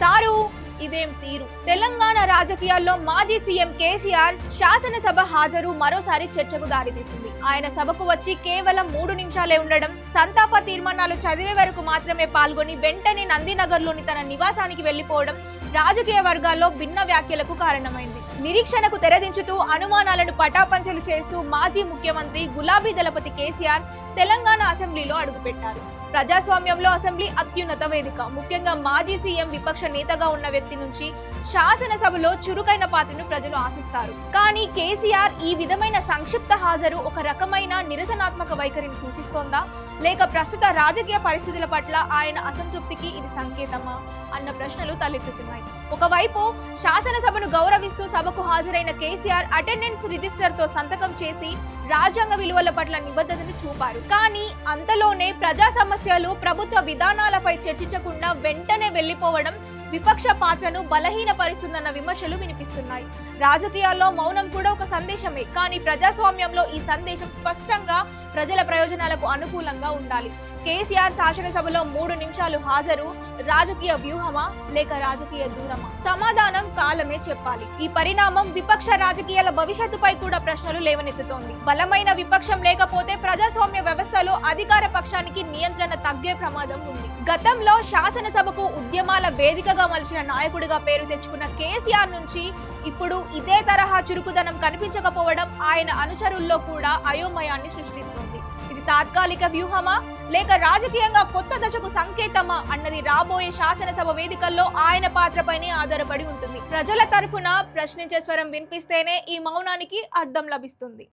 Sir ఇదేం తీరు. తెలంగాణ రాజకీయాల్లో మాజీ సీఎం కేసీఆర్ శాసనసభ హాజరు మరోసారి చర్చకు దారితీసింది. ఆయన సభకు వచ్చి కేవలం 3 నిమిషాలే ఉండడం, సంతాప తీర్మానాలు చదివే వరకు మాత్రమే పాల్గొని వెంటనే నందినగర్లోని తన నివాసానికి వెళ్లిపోవడం రాజకీయ వర్గాల్లో భిన్న వ్యాఖ్యలకు కారణమైంది. నిరీక్షణకు తెరదించుతూ అనుమానాలను పటాపంచలు చేస్తూ మాజీ ముఖ్యమంత్రి గులాబీ దళపతి కేసీఆర్ తెలంగాణ అసెంబ్లీలో అడుగుపెట్టారు. ప్రజాస్వామ్యంలో అసెంబ్లీ అత్యున్నత వేదిక. ముఖ్యంగా మాజీ సీఎం విపక్ష నేతగా ఉన్న వ్యక్తి నుంచి శాసనసభలో చురుకైన పాత్రను ప్రజలు ఆశిస్తారు. కానీ కేసీఆర్ ఈ విధమైన సంక్షిప్త హాజరు ఒక రకమైన నిరసనాత్మక వైఖరిని సూచిస్తోందా, లేక ప్రస్తుత రాజకీయ పరిస్థితుల పట్ల ఆయన అసంతృప్తికి ఇది సంకేతమా అన్న ప్రశ్నలు తలెత్తుతున్నాయి. ఒకవైపు శాసనసభను గౌరవిస్తూ సభకు హాజరైన కేసీఆర్ అటెండెన్స్ రిజిస్టర్ తో సంతకం చేసి రాజ్యాంగ విలువల పట్ల నిబద్ధతను చూపారు. కానీ అంతలోనే ప్రజా సమస్యలు, ప్రభుత్వ విధానాలపై చర్చించకుండా వెంటనే వెళ్లిపోవడం విపక్ష పాత్రను బలహీనపరుస్తుందన్న విమర్శలు వినిపిస్తున్నాయి. రాజకీయాల్లో మౌనం కూడా ఒక సందేశమే, కానీ ప్రజాస్వామ్యంలో ఈ సందేశం స్పష్టంగా ప్రజల ప్రయోజనాలకు అనుకూలంగా ఉండాలి. కేసీఆర్ శాసనసభలో 3 నిమిషాలు హాజరు రాజకీయ వ్యూహమా లేక రాజకీయ దూరమా? సమాధానం కాలమే చెప్పాలి. ఈ పరిణామం విపక్ష రాజకీయాల భవిష్యత్తుపై కూడా ప్రశ్నలు లేవనెత్తుతోంది. బలమైన విపక్షం లేకపోతే ప్రజాస్వామ్య వ్యవస్థలో అధికార పక్షానికి నియంత్రణ తగ్గే ప్రమాదం ఉంది. గతంలో శాసనసభకు ఉద్యమాల వేదికగా మలిచిన నాయకుడిగా పేరు తెచ్చుకున్న కేసీఆర్ నుంచి ఇప్పుడు ఇదే తరహా చురుకుదనం కనిపించకపోవడం ఆయన అనుచరుల్లో కూడా అయోమయాన్ని సృష్టిస్తుంది. ఇది తాత్కాలిక వ్యూహమా లేక రాజకీయంగా కొత్త దశకు సంకేతమా అన్నది రాబోయే శాసనసభ వేదికల్లో ఆయన పాత్రపైనే ఆధారపడి ఉంటుంది. ప్రజల తరపున ప్రశ్నించే స్వరం వినిపిస్తేనే ఈ మౌనానికి అర్థం లభిస్తుంది.